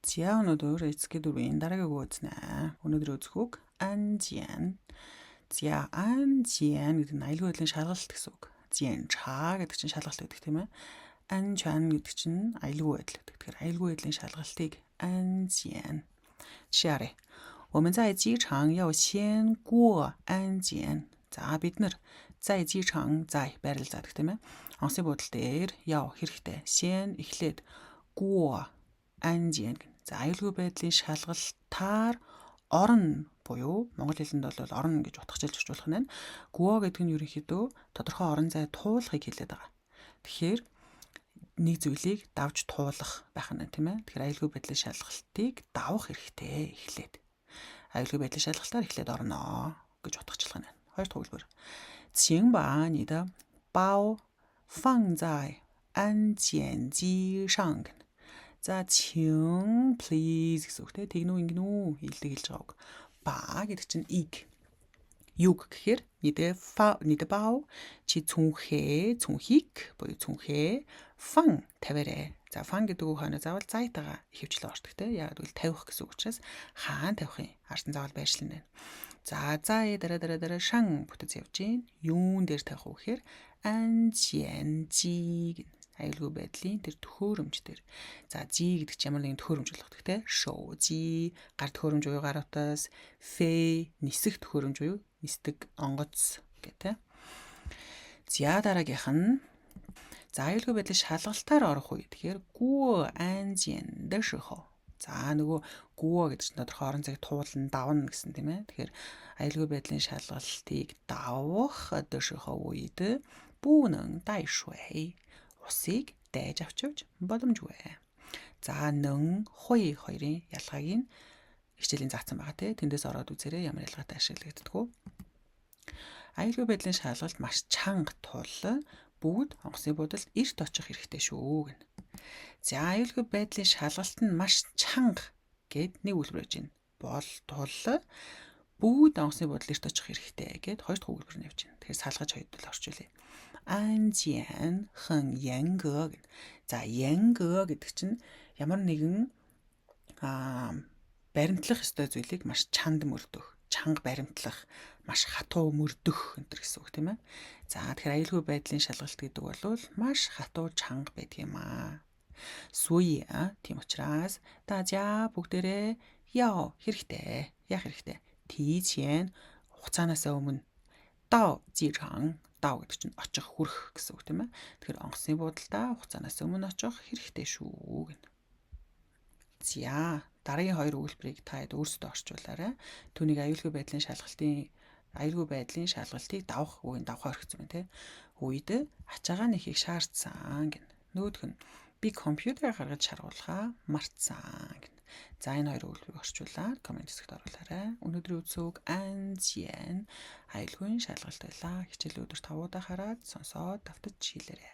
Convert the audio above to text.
За өнөөдөр эцэг дөрвийн дараагийн үг үзнэ. Өнөөдөр үзэх үг анжиан. За анжиан гэдэг нь аюулгүй байдлын шалгалт гэсэн үг. Зянчаа гэдэг чинь шалгалт гэдэг тийм ээ. Анчан гэдэг чинь аюулгүй байдал гэдэг. Тэгэхээр аюулгүй байдлын шалгалтыг анжиан. Жишээ харъя. 我们在机场要先过安检. За бид нар 在机场 在байрлал заадаг тийм ээ. Онцгийн буудлын дээр яв хэрэгтэй. Сен эхлээд гуо анжиан. За аюулгүй байдлын шалгалтаар орно буюу монгол хэлэнд бол орно гэж утгачилж орчуулах нь. Гуо гэдэг нь ерөнхийдөө тодорхой орон зай туулахыг хэлээд байгаа. Тэгэхээр нэг зүйлийг давж туулах байх нь тийм ээ. Тэгэхээр аюулгүй байдлын шалгалтыг давах хэрэгтэй эхлээд. Аюулгүй байдлын шалгалтаар эхлээд орно гэж утгачлах нь. Хоёр дахь хэлбэр. 请把你的包放在安检机上. За 请 please гэсэн үг тийм ингэнүү хэлдэг хэлж байгаа үг. Ба гэдэг чинь ийг. Юг гэхээр 니드 바오 чи цүнхийг буюу цүнхээ фан тавиарэ. За фан гэдэг үг хойно заавал зайтайгаа ихэвчлэн ордог тийм. Яг гэвэл тавих гэсэн үг учраас хаан тавих юм. Харсан заавал байршлана. За заа дараа шан бүтэц явж гин. Юун дээр тавих уу гэхээр анжианжи гэнэ. Аюулгүй байдлын тэр төхөөрөмж дээр. За жи гэдэг чинь ямар нэгэн төхөөрөмж болгох тийм. Шоужи гар төхөөрөмж буюу гар утас, фэ нисэх төхөөрөмж буюу нисдэг онгоц гэдэг. За дараагийнх нь за аюулгүй байдлын шалгалтаар орох үе. Тэгэхээр гуо анжиан дэшхо. За нөгөө гуо гэдэг чинь тодорхой орон зайг туулна, давна гэсэн тийм ээ. Тэгэхээр аюулгүй байдлын шалгалтыг давах дэшхо үед бүнэн дайшвэй. Усыг дайж авчиж боломжгүй. За нэн хой хоёрын ялгааг нь хичээлийн заасан байгаа тийм. Тэндээс ороод үзээрэй ямар ялгаатай ашиглагддаг вэ? Аюулгүй байдлын шалгалт маш чанга тул бүгд онгоцны буудалд эрт очих хэрэгтэй шүү гэнэ. За аюулгүй байдлын шалгалт нь маш чанга гэд нэг үлбэр байж байна. Тул бүгд онгоцны буудалд эрт очих хэрэгтэй гэд хоёр дахь үлбэр нь явж байна. Тэгэхээр салгаж хоёрдол орчуулъя. 안지안 хэн янгэ. За янгэ гэдэг чинь ямар нэгэн баримтлах ёстой зүйлийг маш чанд мөрдөх, чанга баримтлах, маш хатуу мөрдөх энэ гэсэн үг тийм ээ. За тэгэхээр аюулгүй байдлын шалгалт гэдэг бол маш хатуу чанга байдаг юм аа. Суй тийм учраас дажа бүгдээрээ яа хэрэгтэй. Яах хэрэгтэй. Тийчэн хугацаанаас өмнө дав жижан дав гэдэг чинь очих хүрэх гэсэн үг тийм ээ. Тэгэхээр онгоцны буудалдаа хугацаанаас өмнө очих хэрэгтэй шүү гэнэ. За дараагийн хоёр өгүүлбэрийг та хэд өөрсдөө орчуулаарай. Түүнийг аюулгүй байдлын шалгалтыг давах үеийн давхаар орхисон байна тийм. Үед ачаагаа нэхийг шаардсан гэнэ. Нөгөөх нь би компьютераа гаргаж шаруулхаа мартсан гэнэ. За энэ хоёр өгүүлбэрийг орчуулаад комент хэсэгт оруулаарай. Өнөөдрийн үгсийг анжиан аюулгүй шалгалт байлаа. Хичээл өдөр 5 удаа хараад сонсоод давтаж хийлээрэй.